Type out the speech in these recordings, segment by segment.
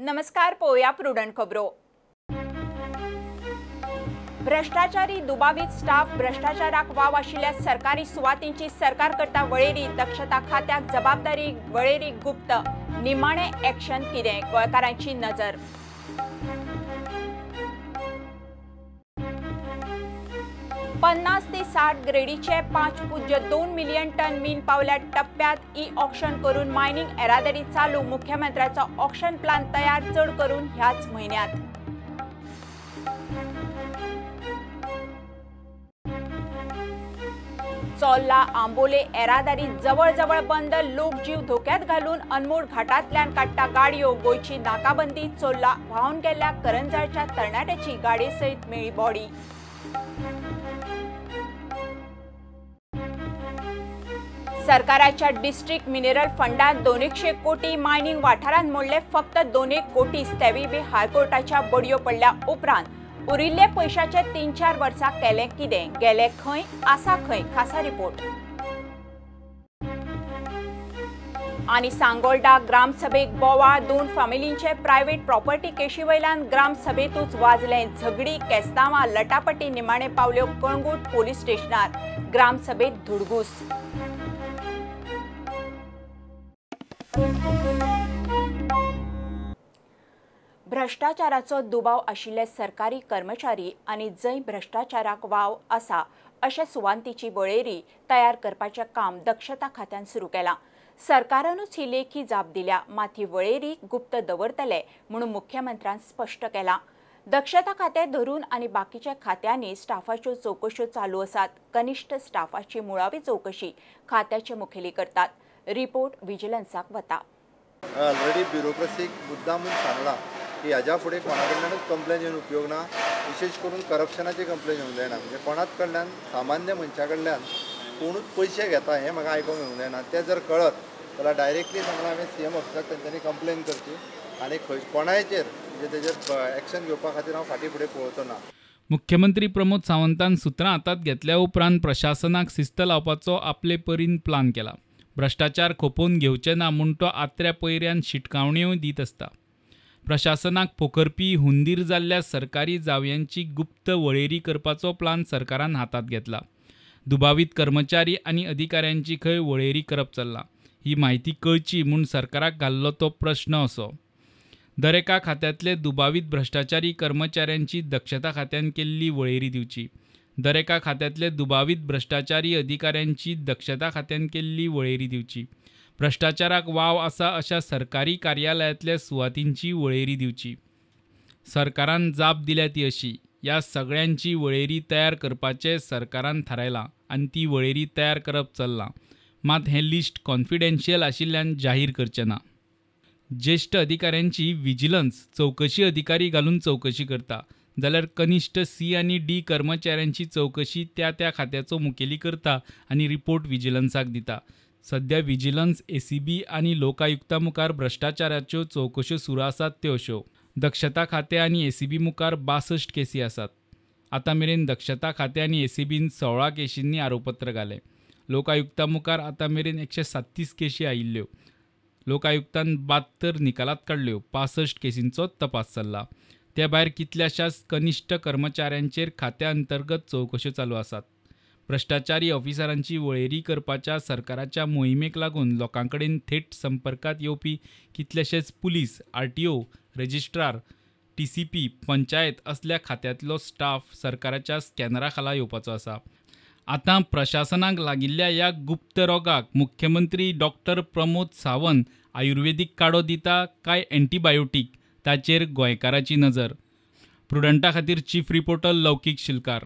नमस्कार, पोया प्रुडंट खबरो। भ्रष्टाचारी दुबावित स्टाफ भ्रष्टाचाराक वाव आशिल्ल्या सरकारी सुवातींची सरकार करता वळेरी। दक्षता खात्याक जबाबदारी वळेरी गुप्त। निमाणे ॲक्शन कितें? गोंयकारांची नजर। 50 ते 60 ग्रेडीचे 5.2 मिलियन टन मीन पावल्या टप्प्यात ई ऑक्शन करून मायनिंग येरादारी चालू। मुख्यमंत्र्याचो ऑक्शन प्लान तयार चढ करून ह्याच म्हयन्यात। चोल्ला आंबोले येरादारी जवळ जवळ बंद। लोक जीव धोक्यात घालून अनमोड घाटांतल्यान काडटा गाडयो। गोंयची नाकाबंदी चोल्ला व्हांवन गेल्ल्या करंजाच्या तरणाट्याची गाडये सयत मेळ्ळी बॉडी। सरकाराच्या डिस्ट्रिक्ट मिनरल फंडात 200 कोटी मायनिंग वाठारांत मोडले फक्त 2 कोटीच। तेवी बी हायकोर्टाच्या बडयो पडल्या उपरांत उरिल्ले पैशाचे 3-4 वर्सां केले कितें? गेले खंय? आसा खंय? खासा रिपोर्ट। आनी सांगोळडा ग्रामसभेक बोवाळ। 2 फामिलींचे प्रायव्हेट प्रॉपर्टी केशी वयल्यान ग्रामसभेतूच वाजले झगडी। केस्तांवां लटापटी निमाणे पावल्यो कणगूट पोलीस स्टेशनार। ग्रामसभेत धुडगूस। भ्रष्टाचाराचो दुबाव आशिल्ले सरकारी कर्मचारी आनी जंय भ्रष्टाचाराक वाव आसा अशा सुवांतीची वळेरी तयार करपाचें काम दक्षता खात्यान सुरू केलां। सरकारानूच ही लेखी जाप दिल्या, मात ही वळेरी गुप्त दवरतले म्हणून मुख्यमंत्र्यान स्पश्ट केलां। दक्षता खातें धरून आनी बाकीच्या खात्यांनी स्टाफाच्यो चवकश्यो चालू आसात। कनिश्ठ स्टाफाची मुळावी चवकशी खात्याचे मुखेली करतात। रिपोर्ट विजिलन्साक वता। ऑलरेडी ब्युरोक्रसीक मुद्दामून सांगला की हाज्या फुडें कोणा कडल्यानूच कंप्लेन येवन उपयोग ना। विशेष करून करप्शनाची कंप्लेन येवंक जायना। म्हणजे कोणाच कडल्यान सामान्य मनशा कडल्यान कोणूच पयशे घेता हें म्हाका आयकूंक येवंक जायना। तें जर कळत जाल्यार डायरेक्टली सांगलां हांवें सीएम ऑफिसाक तेंच्यांनी कंप्लेन करची आनी कोणायचेर म्हणजे तेजेर एक्शन घेवपा खातीर हांव फाटीं फुडें पळोवचो ना। मुख्यमंत्री प्रमोद सावंतान सुत्रां हातांत घेतल्या उपरांत प्रशासनाक शिस्त लावपाचो आपले परीन प्लान केला। भ्रष्टाचार खपोवन घेवचे ना म्हूण तो आत्र्या पयऱ्यान शिटकावण्यो दीत आसता। प्रशासनाक पोखरपी हुंदीर जाल्ल्या सरकारी जावयांची गुप्त वळेरी करपाचो प्लान सरकारान हातांत घेतला। दुबावित कर्मचारी आनी अधिकाऱ्यांची खंय वळेरी करप चल्ला ही म्हायती कळची म्हूण सरकाराक घाल्लो तो प्रश्न असो। दर एका खात्यांतले दुबावित भ्रष्टाचारी कर्मचाऱ्यांची दक्षता खात्यान केल्ली वळेरी दिवची। दर एका खात्यांतले दुबावित भ्रष्टाचारी अधिकाऱ्यांची दक्षता खात्यान केल्ली वळेरी दिवची। भ्रष्टाचाराक वाव आसा अशा सरकारी कार्यालयांतल्या सुवातींची वळेरी दिवची। सरकारान जाप दिल्या ती अशी। ह्या सगळ्यांची वळेरी तयार करपाचें सरकारान थारायलां आनी ती वळेरी तयार करप चल्लां, मात हें लिस्ट कॉन्फिडेन्शियल आशिल्ल्यान जाहीर करचें ना। ज्येष्ठ अधिकाऱ्यांची विजिलन्स चौकशी अधिकारी घालून चौकशी करता जाल्यार कनिश्ठ सी आनी डी कर्मचाऱ्यांची चौकशी त्या खात्याचो मुखेली करता आनी रिपोर्ट विजिलन्साक दिता। सध्या विजिलन्स, एसीबी आनी लोकायुक्ता मुखार भ्रष्टाचाराच्यो चौकश्यो सुरू आसात त्यो अश्यो। दक्षता खातें आनी एसीबी मुखार 62 केसी आसात। आतां मेरेन दक्षता खातें आनी एसीबीन 16 केशींनी आरोपपत्र घालें। लोकायुक्ता मुखार आतां मेरेन 137 केशी आयिल्ल्यो। लोकायुक्तान 72 निकालात काडल्यो। 65 केसींचो तपास चल्ला। त्या भायर कितल्याशाच कनिश्ठ कर्मचाऱ्यांचेर खात्या अंतर्गत चौकश्यो चालू आसात। भ्रष्टाचारी ऑफिसरांची वळेरी करपाच्या सरकाराच्या मोहिमेक लागून लोकांकडेन थेट संपर्कात येवपी कितलेशेच police, RTO, registrar, TCP, panchayat असल्या खात्यांतलो स्टाफ सरकाराच्या स्कॅनरा खाला येवपाचो आसा। आतां प्रशासनाक लागिल्ल्या ह्या गुप्त रोगाक मुख्यमंत्री डॉक्टर प्रमोद सावंत आयुर्वेदीक काडो दिता काय एंटीबायोटीक ताचेर गोंयकाराची नजर। प्रुडंटा खातीर चीफ रिपोर्टर लौकीक शिलकार।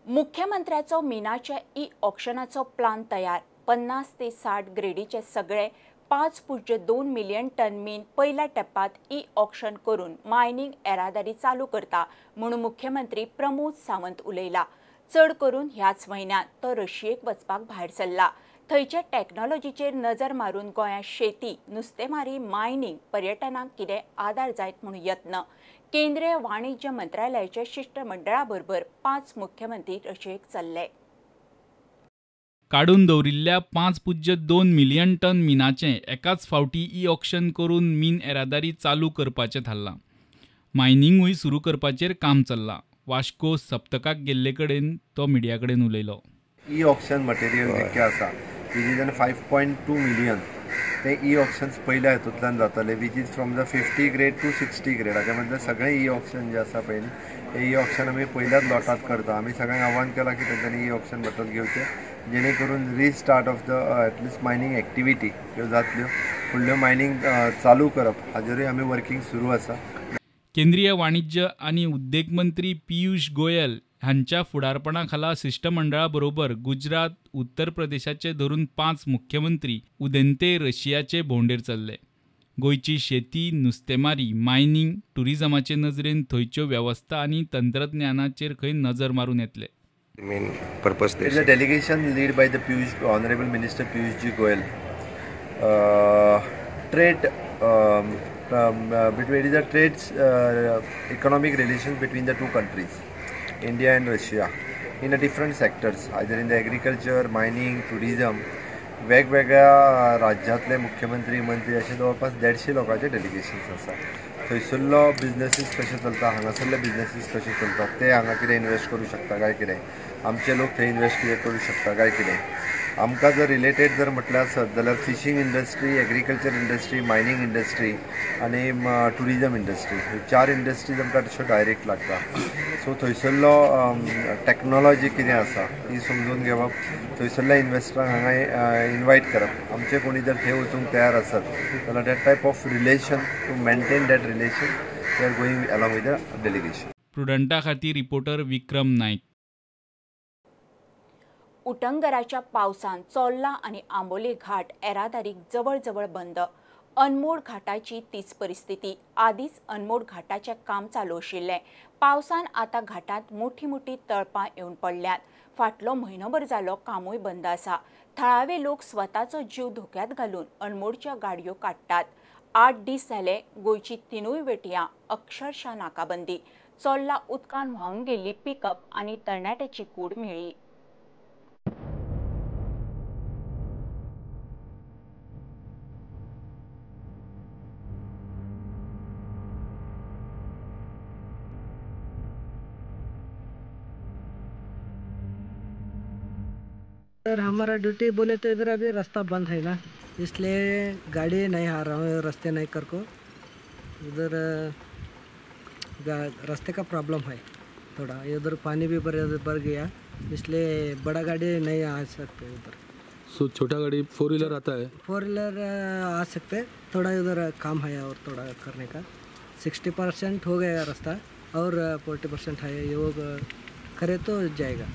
मुख्यमंत्र्याचो मिनाच्या ई ऑक्शनाचो प्लान तयार। 50 ते 60 ग्रेडीचे सगळे 5.2 मिलियन टन मीन पहिल्या टप्प्यात ई ऑक्शन करून मायनिंग येरादारी चालू करता म्हणून मुख्यमंत्री प्रमोद सावंत उलयला। चड करून ह्याच म्हयन्यात तो रशियेक वचपाक भायर सरला। थंयचे टॅक्नॉलॉजीचेर नजर मारून गोंयांत शेती, नुस्तेमारी, मायनिंग, पर्यटनाक कितें आदार जायत म्हणून यत्न। केंद्रीय वाणिज्य मंत्रालयाचे शिष्टमंडळा बरोबर 5 मुख्यमंत्री रशियेक चल्ले। काडून दवरिल्ल्या 5.2 मिलियन टन मिनाचें एकाच फावटी ई ऑक्शन करून मीन येरादारी चालू करपाचें थारलां. मायनिंगूय सुरू करपाचेर काम चल्लां. वास्को सप्तकाक गेल्ले कडेन तो मिडिया कडेन उलयलो. ई ऑक्शन मटेरियल जितकें आसा तेजी 5.2 मिलियन ते ई ऑक्शन्स पयल्या हेतूंतल्यान जातले, which is from the 50 grade two 60 grade. हाच्या मदले सगळे ई ऑक्शन जे आसा पळय हे ई ऑक्शन आमी पयल्याच लॉटात करता. आमी सगळ्यांक आव्हान केलां की तेंच्यांनी ई ऑक्शन बद्दल घेवचें, जेणे करून restart of the at least mining activity ह्यो जातल्यो. फुडल्यो मायनिंग चालू करप हाजेरूय आमी वर्किंग सुरू आसा. केंद्रीय वाणिज्य आनी उद्देग मंत्री पियुष गोयल हांच्या फुडारपणा खाला शिष्टमंडळा बरोबर गुजरात, उत्तर प्रदेशाचे धरून 5 मुख्यमंत्री उदेंते रशियाचे भोंवडेर चल्ले. गोंयची शेती, नुस्तेमारी, मायनिंग, टुरिजमाचे नजरेन थंयच्यो वेवस्था आनी तंत्रज्ञानाचेर खंय नजर मारून येतले. Main purpose There is this. a delegation led by the Honorable Minister Piyush Ji Goyal. Trade between the trades economic relations between the two countries, India and Russia, in the different sectors, either in the agriculture, mining, tourism. वेगवेगळ्या राज्यांतले मुख्यमंत्री मंत्री अशे जवळपास 150 लोकांचे डेलिगेशन्स आसा. थंयसरलो बिजनेसीस कशे चलता, हांगासरले बिजनेसीस कशे चलतात, ते हांगा कितें इन्वेस्ट करूं शकता काय कितें, आमचे लोक थंय इन्वेस्ट कितें करूं शकता काय कितें. आमकां जर रिलेटेड जर म्हटल्यार आसत जाल्यार fishing industry, agriculture industry, mining industry आनी टुरिजम इंडस्ट्री, ह्यो 4 इंडस्ट्रीज आमकां तश्यो डायरेक्ट लागता. सो थंयसरलो टॅक्नोलॉजी कितें आसा ती समजून घेवप, थंयसरल्या इन्वेस्टरांक हांगा इनवायट करप. आमचे कोणी जर थंय वचूंक तयार आसत जाल्यार that type of relation, to maintain that relation, we are going along with the delegation. प्रुडंटा खातीर रिपोर्टर विक्रम नायक. उटंगराच्या पावसान चोर्ला आनी आंबोली घाट येरादारीक जवळ जवळ बंद. अनमोड घाटाची तीच परिस्थिती. आदींच अनमोड घाटाचें काम चालू आशिल्लें. पावसान आतां घाटांत मोठी मोठी तळपां येवन पडल्यात. फाटलो म्हयनोभर जालो कामूय बंद आसा. थळावे लोक स्वताचो जीव धोक्यांत घालून अनमोडच्यो गाडयो काडटात. 8 दीस जाले गोंयची तिनूय वेटयां अक्षरशः नाकाबंदी. चोर्ला उदकान व्हांवन गेल्ली पिकअप आनी तरणाट्याची कूड मेळ्ळी. सर हमारा ड्यूटी बोले तो इधर अभी रास्ता बंद है ना, इसलिए गाड़ी नहीं आ रहा हूँ, रास्ते नहीं कर को उधर रास्ते का प्रॉब्लम है थोड़ा. इधर पानी भी भर गया, इसलिए बड़ा गाड़ी नहीं आ सकते उधर. सो छोटा गाड़ी 4 व्हीलर आता है. 4 व्हीलर आ सकते, थोड़ा उधर काम है और थोड़ा करने का. 60% हो गया रास्ता और 40% है, ये करे तो जाएगा.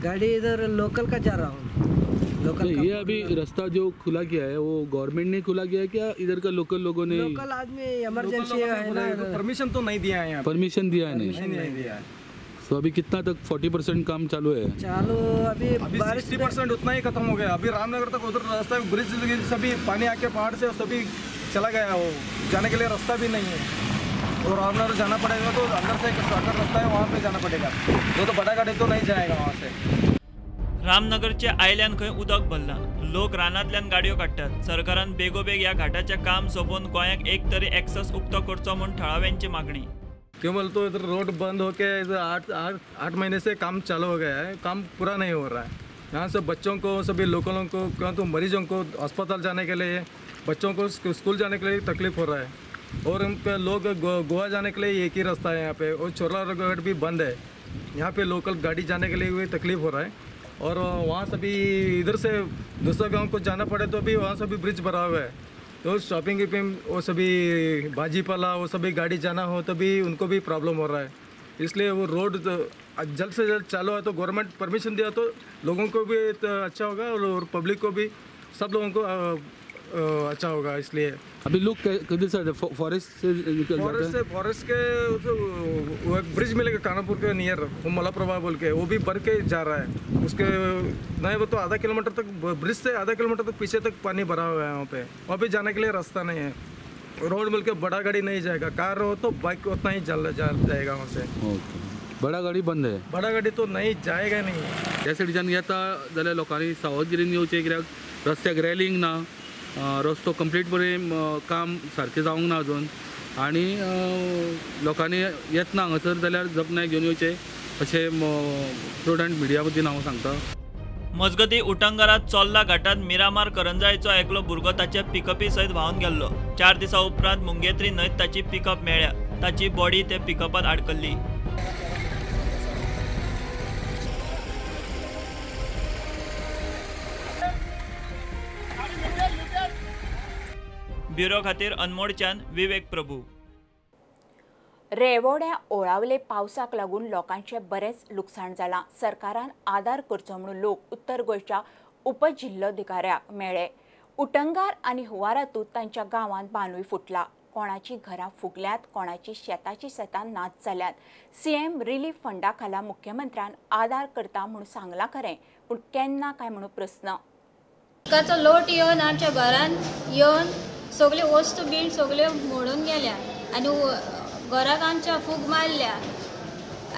गाड़ी इधर लोकल का जा रहा हूँ. लोकल ये अभी रास्ता जो खुला किया है वो गवर्नमेंट ने खुला किया है क्या इधर का लोकल लोगों ने? लोकल आदमी इमरजेंसी है ना, परमिशन तो नहीं दिया है यहाँ. परमिशन दिया है नहीं दिया है. तो अभी कितना तक 40% काम चालू है? चालू अभी 60% उतना ही खत्म हो गया. अभी रामनगर तक उधर रास्ता ब्रिज सभी पानी आके पहाड़ से सभी चला गया. वो जाने के लिए रास्ता भी नहीं है. और रामनगर जाना पड़ेगा तो अंदर से शॉर्टकट रास्ता है, वहाँ पे जाना पड़ेगा. वो तो बड़ा गाड़ी तो नहीं जाएगा वहाँ से. रामनगरचे आयल्यान खंय उदक भरलां. लोक रानांतल्यान गाडयो काडटात. सरकारान बेगोबेग ह्या घाटाचें काम सोंपोवन गोंयाक एक तरी एक्सेस उक्तो करचो म्हूण थळाव्यांची मागणी. क्यों बोल तो इधर रोड बंद होके इधर 8 महीने से काम चालू हो गया है, काम पूरा नहीं हो रहा है. यहाँ से बच्चों को, सभी लोकलों को, क्यों तो मरीजों को अस्पताल जाने के लिए, बच्चों को स्कूल जाने के लिए तकलीफ हो रहा है. और लोग गोवा जाने के लिए एक ही रास्ता है यहाँ पे, और चोरला रोड भी बंद है. यहाँ पे लोकल गाड़ी जाने के लिए भी तकलीफ हो रहा है. और वहाँ सभी इधर से दूसरा गांव को जाना पड़े तो भी वहाँ सभी ब्रिज भरा हुआ है. तो शॉपिंग पे वो सभी भाजीपाला वो सभी गाड़ी जाना हो तो भी उनको भी प्रॉब्लम हो रहा है. इसलिए वो रोड जल्द से जल्द चालू है तो गवर्नमेंट परमिशन दिया तो लोगों को भी तो अच्छा होगा और पब्लिक को भी, सब लोगों को अच्छा होगा. इसलिए अभी लोग किधर से फॉरेस्ट से निकल जाते हैं? फॉरेस्ट के वो एक ब्रिज मिलेगा कानापुर के नियर, वो मलाप्रभा बोल के, वो भी भर के जा रहा है. उसके नहीं वो तो आधा किलोमीटर तक, ब्रिज से आधा किलोमीटर तक पीछे तक पानी भरा हुआ है. वहाँ पे जाने के लिए रास्ता नहीं है. रोड मिल के बड़ा गाड़ी नहीं जाएगा, कार हो तो बाइक उतना ही जाएगा वहाँ से. बडा गाडी बंद आहे. बड़ा गाड़ी तो नहीं जाएगा नहीं. त्या सायडीच्यान येता जाल्यार लोकांनी सावधगिरीन येवचें, कित्याक रस्त्याक रेलिंग ना, रस्तो कंप्लीट बरें काम सारकें जावंक ना अजून, आनी लोकांनी येतना हांगासर जाल्यार जपनाय घेवन येवचें अशें प्रुडंट मिडिया वतीन हांव सांगता. मजगती उटंगरात चोल्ला घाटात मिरामार करंजायेचो एकलो भुरगो ताच्या पिकअपी सयत व्हांवन गेल्लो. 4 दिसां उपरांत मुंगेत्री न्हंयत ताची पिकअप मेळ्ळ्या. ताची बॉडी ते पिकअपात आडकल्ली. ब्युरो खातीर अनमोडच्यान विवेक प्रभू. रेवोड्या ओळावले पावसाक लागून लोकांचे बरेच लुकसाण जालां. सरकारान आदार करचो म्हणून लोक उत्तर गोंयच्या उपजिल्लोधिकाऱ्याक मेळ्ळे. उटंगार आनी हुवारातूत तांच्या गांवांत बांदूय फुटला. कोणाची घरां फुगल्यात, कोणाची शेतां नाच जाल्यात. सीएम रिलीफ फंडा खाला मुख्यमंत्र्यान आदार करता म्हणून सांगलां खरें, पूण केन्ना काय म्हणून प्रस्न. उदकाचो लोट येवन आमच्या घरान येवन सगळे वस्तू बीण सगळ्यो मोडून गेल्या आनी घराक आमच्या फूग मारल्या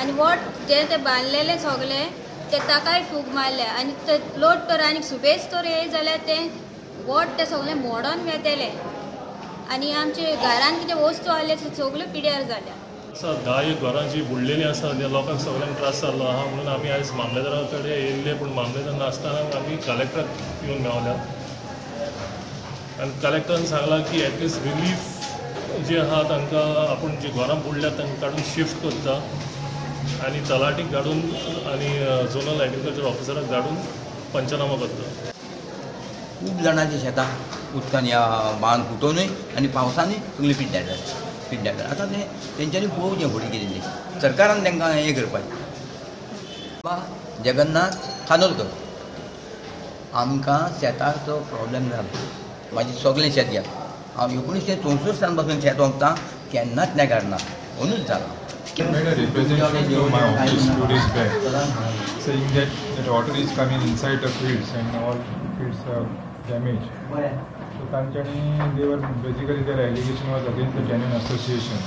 आनी वोट जे ते बांदलेले सगळे ते ताकाय फूग मारल्या आनी ते लोट तर आनी सुबेज तर येय जाल्यार ते वोट ते सगळे मोडोन वेतेले आनी आमचे घरान कितें वस्तू आहले ते सगळ्यो पिड्यार जाल्या. 10 घरां जी बुडलेली आसा त्या लोकांक सगळ्यांक त्रास जाल्लो आहा म्हणून आमी आयज मामलेदारा कडेन येयल्ले, पूण मामलेदार नासतना आमी कलेक्टराक येवन मेवल्यात आनी कलेक्टरान सांगलां की एटलिस्ट रिलीफ जे आहा तांकां आपूण जी घरां बुडल्यात तांकां काडून शिफ्ट करता आनी तलाटीक धाडून आनी झोनल एग्रीकल्चर ऑफिसराक धाडून पंचनामा करता. खूब जाणांची शेतां उदकान ह्या बांद फुटोनूय आनी पावसानूय सगळीं पिड्ड्यार जाल्या. आतां तेंच्यांनी पळोवचें फुडें कितें तें सरकारान तांकां हें करपाचें. जगन्नाथ खानोलकर, आमकां शेताचो प्रॉब्लेम जालो. म्हाजें सगळें शेत गेलें. हांव 1964 सावन पासून शेत वखदां केन्नाच नेगार ना, अंदूच जाला. made a representation to my office 2 days back saying that water is coming inside the fields and all fields are damaged. So they were basically, their allegation was against the Canyon Association.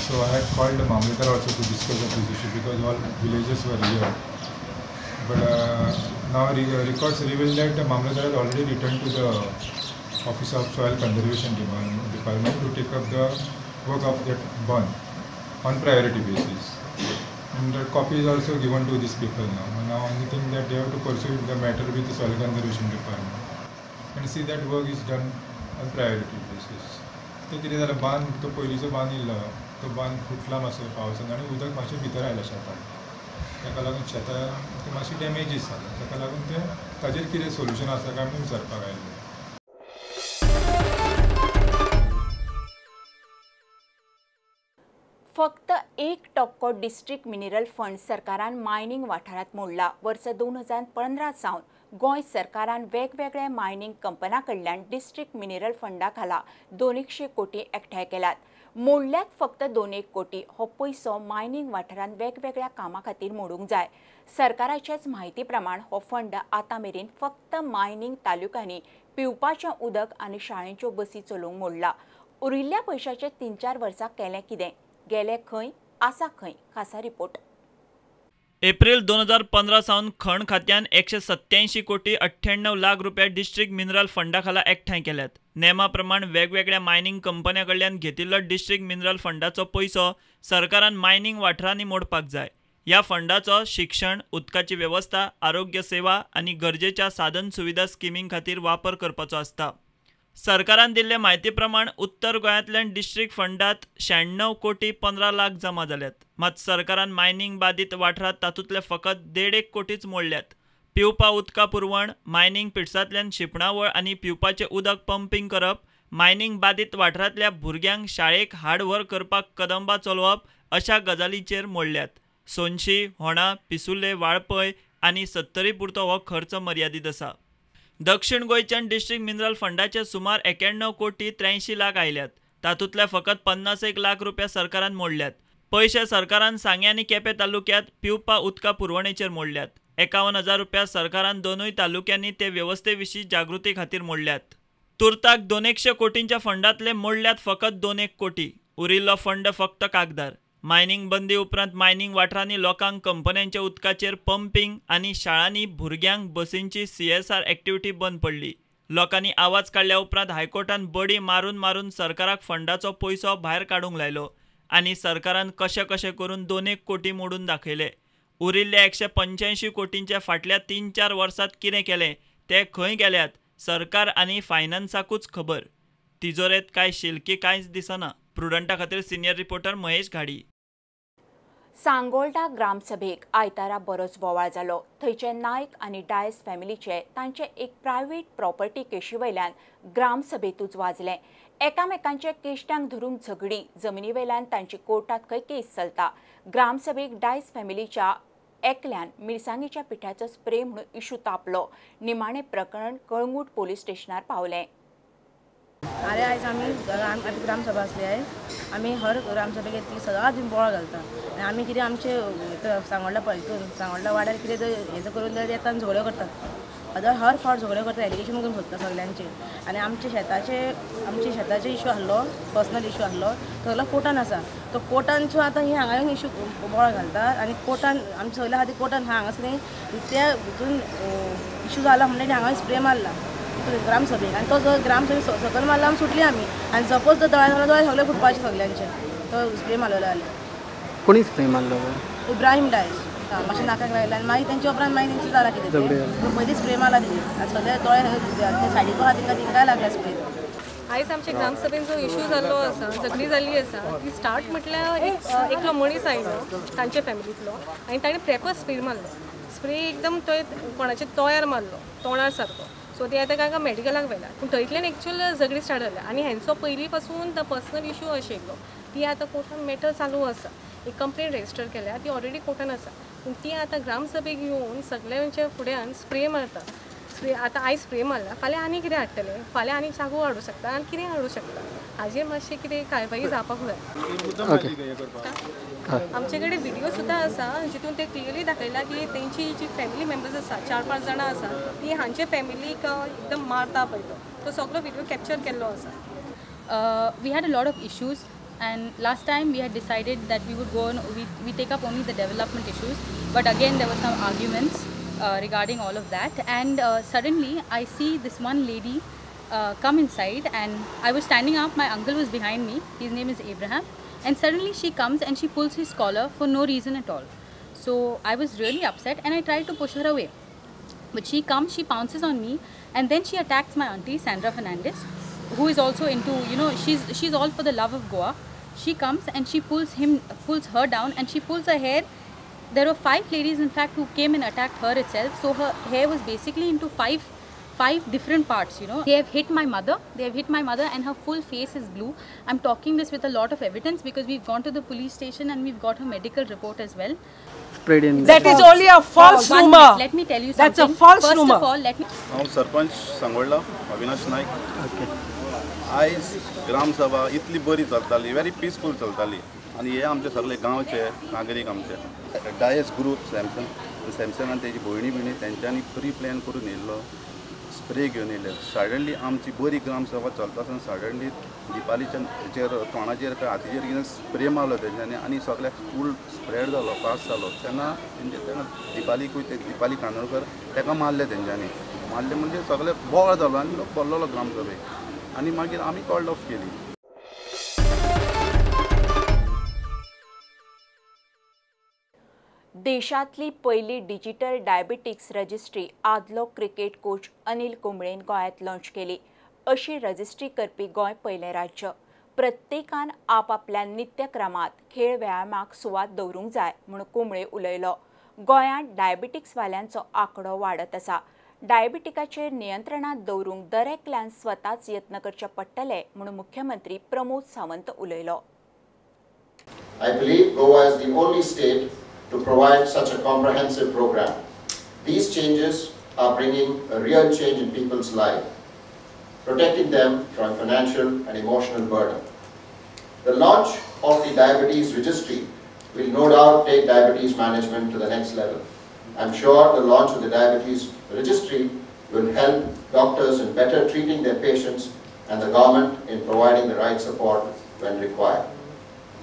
So I had called the Mamlatar also to discuss of this issue because all villages were here. But now records reveal that the Mamlatar has already returned to the Office of Soil Conservation Department to take up the work of that burn on priority basis, and the copy is also given to these people now. Now only thing that they have to pursue the matter with the Soil Conservation Department and see that work is done on priority basis. ते कितें जालें, बांद तो पयलींचो बांद इल्लो, तो बांद फुटला मातसो पावसान आनी उदक मातशें भितर आयलां शेतान. ताका लागून शेतां ती मातशी डॅमेजीस जाल्या. ताका लागून ते ताजेर कितें सोल्युशन आसा काय म्हणून विचारपाक आयिल्ले. फक्त 1% डिस्ट्रिक्ट मिनरल फंड सरकारान मायनिंग वाठारांत मोडला. वर्स 2015 सावन गोंय सरकारान वेगवेगळ्या मायनिंग कंपन्यां कडल्यान डिस्ट्रिक्ट मिनरल फंडा खाला 200 कोटी एकठांय केल्यात. मोडल्यात फक्त 2 कोटी. हो पयसो मायनिंग वाठारांत वेगवेगळ्या कामां खातीर मोडूंक जाय. सरकाराचेच म्हायती प्रमाण हो फंड आतां मेरेन फक्त मायनिंग तालुक्यांनी पिवपाचें उदक आनी शाळेच्यो बसी चलोवंक मोडला. उरिल्ल्या पयशांचें 3-4 वर्सां केलें कितें, गेले खंय, आसा खंय, खासा रिपोर्ट. एप्रिल 2015 सावन खण खात्यान 187 कोटी 98 लाख रुपया डिस्ट्रिक्ट मिनरल फंडा खाला एकठांय केल्यात. नेमा प्रमाण वेगवेगळ्या मायनिंग कंपन्यां कडल्यान घेतिल्लो डिस्ट्रिक्ट मिनरल फंडाचो पयसो सरकारान मायनिंग वाठारांनी मोडपाक जाय. ह्या फंडाचो शिक्षण, उदकाची वेवस्था, आरोग्य सेवा आनी गरजेच्या साधन सुविधा स्किमीं खातीर वापर करपाचो आसता. सरकारान दिल्ले म्हायती प्रमाण उत्तर गोंयांतल्यान डिस्ट्रिक्ट फंडात 96 कोटी 15 लाख जमा जाल्यात. मात सरकारान मायनिंग बाधित वाठारांत तातूंतले फकत 1.5 कोटीच मोडल्यात. पिवपा उदका पुरवण, मायनिंग पिट्सांतल्यान शिंपणावळ आनी पिवपाचें उदक पंपिंग करप, मायनिंग बाधित वाठारांतल्या भुरग्यांक शाळेक हाडव्हर करपाक कदंबा चलोवप अशा गजालींचेर मोडल्यात. सोनशी, होणा, पिसुले, वाळपय आनी सत्तरी पुरतो हो खर्च मर्यादीत आसा. दक्षिण गोंयच्यान डिस्ट्रिक्ट मिनरल फंडाचे सुमार 91 कोटी 83 लाख आयल्यात. तातूंतले फकत 51 लाख रुपया सरकारान मोडल्यात. पयशे सरकारान सांगे आनी केपें तालुक्यांत पिवपा उदका पुरवणेचेर मोडल्यात. 51,000 रुपया सरकारान दोनूय तालुक्यांनी ते वेवस्थे विशीं जागृती खातीर मोडल्यात. तुर्ताक 200 कोटींच्या फंडांतले मोडल्यात फकत 2 कोटी. उरिल्लो फंड फक्त कागदार. मायनिंग बंदी उपरांत मायनिंग वाठारांनी लोकांक कंपन्यांच्या उदकाचेर पंपिंग आनी शाळांनी भुरग्यांक बसींची CSR एक्टिव्हिटी बंद पडली. लोकांनी आवाज काडल्या उपरांत हायकोर्टान बडी मारून सरकाराक फंडाचो पयसो भायर काडूंक लायलो आनी सरकारान कशें करून 2 कोटी मोडून दाखयले. उरिल्ल्या 185 कोटींच्या फाटल्या 3-4 वर्सांत कितें केलें ते खंय गेल्यात सरकार आनी फायनान्साकूच खबर. तिजोरेंत काय शिलकी कांयच दिसना. प्रुडंटा खातीर सिनियर रिपोर्टर महेश घाडी. सांगोळडा ग्रामसभेक आयतारा बरोच बोवाळ जालो. थंयचे नायक आनी डायस फॅमिलीचे तांचे एक प्रायवेट प्रॉपर्टी केशी वयल्यान ग्रामसभेतूच वाजले. एकामेकांचे केश्ट्यांक धरून झगडी, जमनी वयल्यान तांची कोर्टात खंय केस चलता. ग्रामसभेक डायस फॅमिलीच्या एकल्यान मिरसांगेच्या पिठाचो स्प्रे म्हणून इशू तापलो. निमाणें प्रकरण कळंगूट पोलीस स्टेशनार पावलें. अरे आयज आमी ग्रामसभा आसली आयज आमी हर ग्रामसभेक ती सदांच बोवाळ घालता आनी आमी कितें आमचे सांगोळडा पळयतून सांगोळडा वाड्यार कितें हेजो करून येता आनी झगड्यो करतात. हर फावट झगड्यो करता, एलिगेशन करून सोदता सगल्यांचे. आनी आमच्या शेताचे इशू आसलो, पर्सनल इशू आसलो, सगलो कोर्टान आसा. तो कोर्टानचो आतां ही हांगा येवन इशू बोवाळ घालता आनी कोर्टान आमच्या सगल्या खातीर कोर्टान हांगाच कितें त्या हितून इशू जाला म्हणल्यार हांगा स्प्रे मारला ग्रामसभेक आनी तो ग्रामसभेक सकयल मारला आमी सुटली आमी. आनी सपोज तो दोळे सगळे फुटपाचे सगल्यांचे तो स्प्रे मारलेलो जाल्यार. कोणी स्प्रे मारलो? इब्राहीम डायस. मातशें नाकाक लायला आनी मागीर तेंच्या उपरांत मागीर तेंची जाला कितें पयलीं स्प्रे मारला तेजी आनी सगळे दोळे सायडीक आहा तिंकाय लागला स्प्रे. आयज आमच्या ग्रामसभेन जो इशू जाल्लो आसा, झगडी जाल्ली आसा, ती स्टार्ट म्हटल्यार एकलो मनीस आयलो तांचे फॅमिलींतलो आनी ताणें पेपर स्प्रे मारलो. स्प्रे एकदम कोणाचे तोयार मारलो, तोंडार सारको. सो ते आतां तांकां मेडिकलाक व्हेला. पूण थंयतल्यान एक्चुअल झगडी स्टार्ट जाल्या आनी हेंचो पयलीं पासून तो पर्सनल इशू आशिल्लो. ती आतां कोर्टान मॅटर चालू आसा. एक कंप्लेंट रजिस्टर केल्या, ती ऑलरेडी कोर्टान आसा. पूण ती आतां ग्रामसभेक येवन सगळ्यांच्या फुड्यान स्प्रे मारता. स्प्रे आतां आयज स्प्रे मारला, फाल्यां आनी कितें हाडटले, फाल्यां आनी चागू हाडूं शकता आनी कितें हाडूं शकता. हाजेर मातशें कितें कारवाई जावपाक जाय. आमचे कडेन व्हिडिओ सुद्दां आसा जितून ते क्लियरली दाखयला की तेंची जी फॅमिली मेंबर्स आसा 4-5 जाणां आसा ती हांचे फॅमिलीक एकदम मारता पळय तो सगळो व्हिडिओ कॅप्चर केल्लो आसा. We had a lot of issues and last time we had decided that we would go on, we take up only the development issues, but again there were some arguments regarding all of that and suddenly I see this one lady come inside and I was standing up, my uncle was behind me, his name is Abraham, and suddenly she comes and she pulls his collar for no reason at all. So I was really upset and I tried to push her away, but she comes, she pounces on me and then she attacks my auntie Sandra Fernandez, who is also into, you know, she's all for the love of Goa. She comes and she pulls her down and she pulls her hair. There were 5 ladies in fact who came and attacked her itself, so her hair was basically into 5 different parts, you know. They have hit my mother and her full face is blue. I'm talking this with a lot of evidence because we've gone to the police station and we've got her medical report as well. That is only a false rumor. Let me tell you something. That's a false rumor. First of all, let me. हांव सरपंच सांगोळडा अविनाश नायक. आयज ग्रामसभा इतली बरी चलताली, very peaceful चलताली आनी हे आमचे सगळे गांवचे नागरीक आमचे डायस ग्रुप सॅमसन आनी तेजी भयणी तेंच्यांनी प्री प्लॅन करून येयल्लो स्प्रे घेवन येयले. सडनली आमची बरी ग्रामसभा चलता आसतना सडनली दिपालीच्या हेचेर तोंडाचेर काय हातीचेर कितें स्प्रे मारलो तेंच्यांनी आनी सगळ्याक फूल स्प्रेड जालो, पास जालो. तेन्ना दिपालीकूय दिपाली कांदोळकर ताका मारले तेंच्यांनी. मारले म्हणजे सगळे बोवाळ जालो आनी लोक पडलेलो ग्रामसभेक आनी मागीर आमी कॉल्ड ऑफ केली. देशांतली पयली डिजिटल डायबिटिक्स रजिस्ट्री आदलो क्रिकेट कोच अनिल कुंबळेन गोंयांत लॉन्च केली. अशी रजिस्ट्री करपी गोंय पयलें राज्य. प्रत्येकान आपआपल्या नित्यक्रमात खेळ व्यायामाक सुवात दवरूंक जाय म्हूण कुंबळे उलयलो. गोंयांत डायबिटिक्सवाल्यांचो आंकडो वाडत आसा. डायबिटिकाचेर नियंत्रणांत दवरूंक दरेकल्यान स्वताच यत्न करचे पडटले म्हूण मुख्यमंत्री प्रमोद सावंत उलयलो. I believe Goa is the only state to provide such a comprehensive program. These changes are bringing a real change in people's lives, protecting them from financial and emotional burden. The launch of the Diabetes Registry will no doubt take diabetes management to the next level. I'm sure the launch of the Diabetes Registry will help doctors in better treating their patients and the government in providing the right support when required.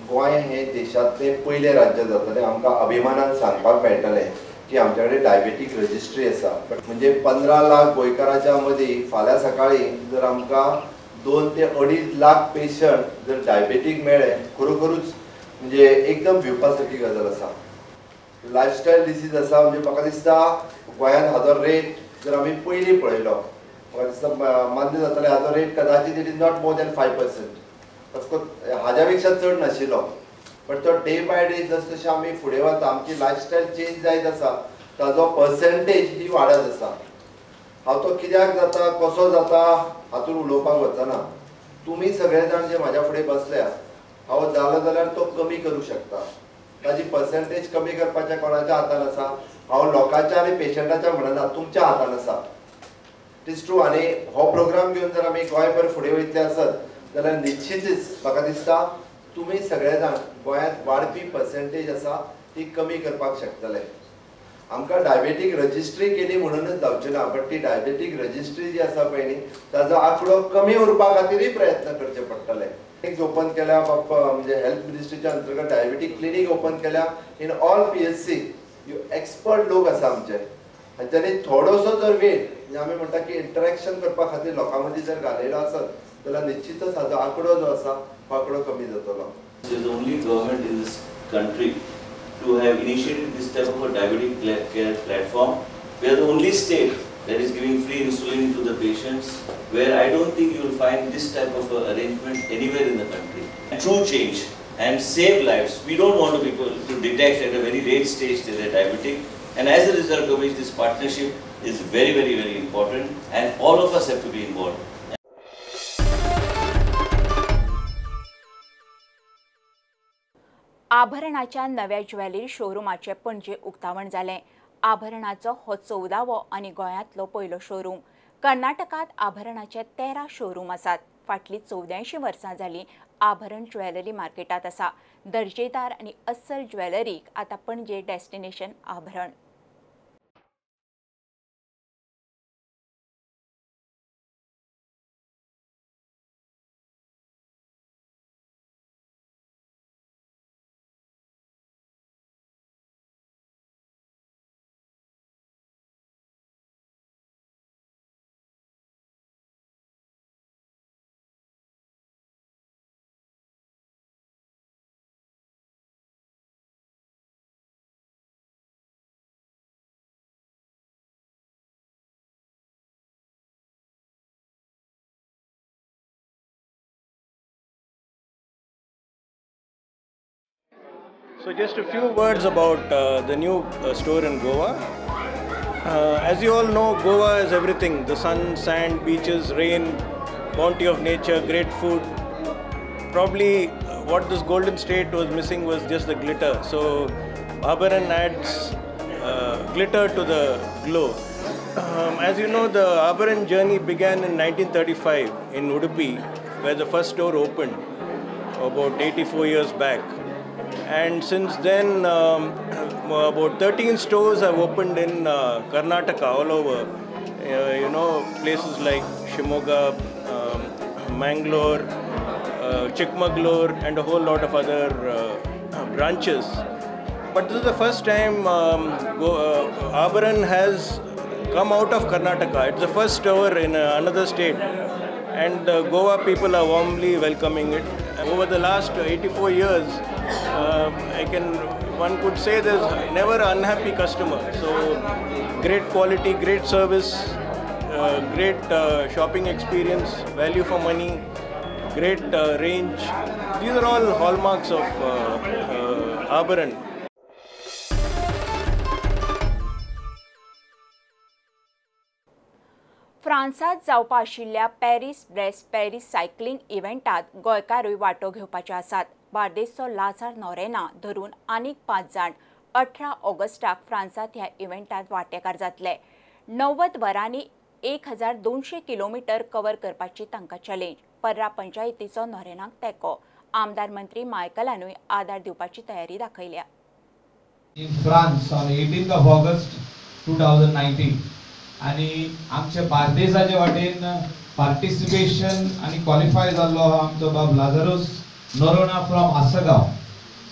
Goa हे देशांतलें पयलें राज्य जातलें. आमकां अभिमानान सांगपाक मेळटलें की आमचे कडेन डायबेटीक रजिस्ट्री आसा. म्हणजे 15 लाख गोंयकारांच्या मदीं फाल्यां सकाळीं जर आमकां 2 ते 2.5 लाख पेशंट जर डायबेटीक मेळ्ळे, खरोखरूच म्हणजे एकदम भिवपासारकी गजाल आसा. लायफस्टायल डिसीज आसा म्हणजे म्हाका दिसता गोंयांत हाजो रेट जर आमी पयलीं पळयलो म्हाका दिसता मान्य जातलें हाजो रेट कदाचित it is not more than 5%. Of course हाज्या पेक्षा चड नाशिल्लो, बट तो डे बाय डे जशें आमी फुडें वता आमची लायफस्टायल चेंज जायत आसा ताजो पर्सेंटेज ही वाडत आसा. हांव तो कित्याक जाता कसो जाता हातून उलोवपाक वचना. तुमी सगळे जाण जे म्हाज्या फुडें बसल्या हांव जालो जाल्यार तो कमी करूं शकता. ताजी पर्सेंटेज कमी करपाचें कोणाच्या हातान आसा? हांव लोकांच्या आनी पेशंटाच्या म्हणना, तुमच्या हातान आसा. It is true. आनी हो प्रोग्राम घेवन जर आमी गोंयभर फुडें वयतले आसत जाल्यार निश्चितच म्हाका दिसता तुमी सगळे जाण गोंयांत वाडपी पर्सेंटेज आसा ती कमी करपाक शकतले. आमकां डायबेटीक रजिस्ट्री केली म्हणूनच जावचें ना, बट ती डायबेटीक रजिस्ट्री जी आसा पळय न्ही ताजो आंकडो कमी उरपा खातीरय प्रयत्न करचे पडटले. ओपन केल्या म्हणजे हेल्थ मिनिस्ट्रीच्या अंतर्गत डायबेटीक क्लिनीक ओपन केल्या इन ऑल PSC. एक्सपर्ट लोक आसा आमचे, आनी तांणी थोडोसो जर वेळ म्हणजे आमी म्हणटा की इंटरॅक्शन करपा खातीर लोकां मदीं जर घालयलो आसत जाल्यार निश्चितच हाजो आंकडो जो आसा हो आंकडो कमी जातलो. There is only government in this country to have initiated this type of a diabetic care platform. We are the only state that is giving free insulin to the patients, where I don't think you will find this type of arrangement anywhere in the country. True change and save lives. We don't want people to detect at a very late stage that they are diabetic, and as a result of which this partnership is very, very, very important, and all of us have to be involved. आभरणाच्या नव्या jewellery शोरूमाचे पणजे उक्तावण जालें. आभरणाचो हो 14वो आनी गोंयांतलो पयलो showroom. कर्नाटकांत आभरणाचे 13 showroom आसात. फाटलीं 84 वर्सां जालीं आभरण ज्वेलरी मार्केटांत आसा. दर्जेदार आनी अस्सल ज्वेलरीक आतां पणजे destination Abharan. So just a few words about the new store in Goa. As you all know, Goa is everything: the sun, sand, beaches, rain, bounty of nature, great food. Probably what this golden state was missing was just the glitter. So Abharan adds glitter to the glow. As you know, the Abharan journey began in 1935 in Udupi, where the first store opened about 84 years back. And since then, about 13 stores have opened in Karnataka all over. Places like Shimoga, Mangalore, Chikmagalur, and a whole lot of other branches. But this is the first time Abharan has come out of Karnataka. It's the first store in another state, and the Goa people are warmly welcoming it. Over the last 84 years, one could say there's never an unhappy customer. So great quality, great service, great shopping experience, value for money, great range. These are all hallmarks of Abharan. फ्रांसात जावपा आशिल्ल्या Paris cycling इव्हेंटात गोंयकारूय वांटो घेवपाचे आसात. बार्देसचो Lazar नोरेना धरून आनीक 5 जाण 18 ऑगस्टाक फ्रांसात ह्या इव्हेंटात वांटेकार जातले. 90 वरांनी 1200 किलोमीटर कव्हर करपाची तांकां चॅलेंज. पर्रा पंचायतीचो नोरेनाक तेंको. आमदार मंत्री मायकलानूय आदार दिवपाची तयारी दाखयल्या. In France on 18th of August 2019 आणि आमच्या बार्देसाच्या वाटेन पार्टिसिपेशन आणि क्वालिफाय जाल्लो आमचो बाब लाजारूस Norona from Asagaon.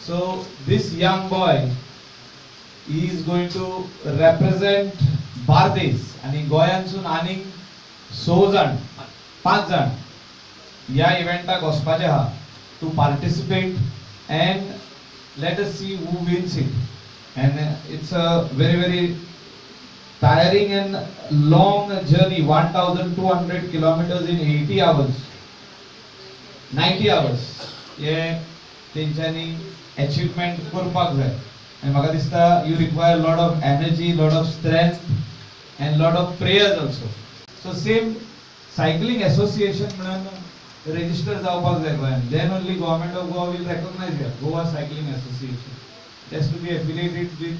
So this young boy is going to represent Bardes आणि गोयांसून आनीक 6 जाण 5 जाण ह्या इव्हेंटाक वचपाचे आहा to participate and let us see who wins it. And it's a very tiring and long journey, 1200 kilometers in 80 hours, 90 hours. हे तेंच्यांनी achievement करपाक जाय. And म्हाका दिसता you require lot of energy, lot of strength and lot of prayers also. So same cycling association म्हणून register जावपाक जाय गोंयांत. Then only government of Goa will recognize it. Goa Cycling Association. It has to be affiliated with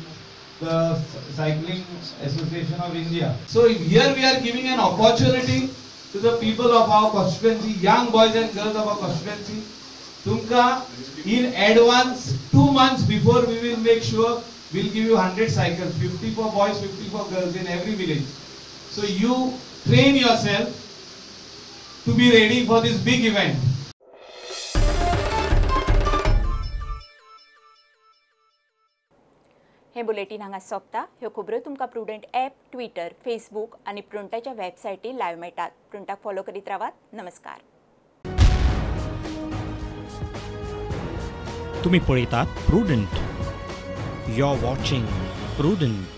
the Cycling Association of India. So here we are giving an opportunity to the people of our constituency, young boys and girls of our constituency. Tumka in advance 2 months before we will make sure we'll give you 100 cycles, 50 for boys, 50 for girls in every village. So you train yourself to be ready for this big event. हे bulletin हांगा सोंपता. ह्यो खबरो तुमकां prudent app, Twitter, Facebook आनी प्रुडंटाच्या वेबसायटी live मेळटात. प्रुडंटाक follow करीत रावात. नमस्कार. तुम्ही पळयतात Prudent. You are watching prudent.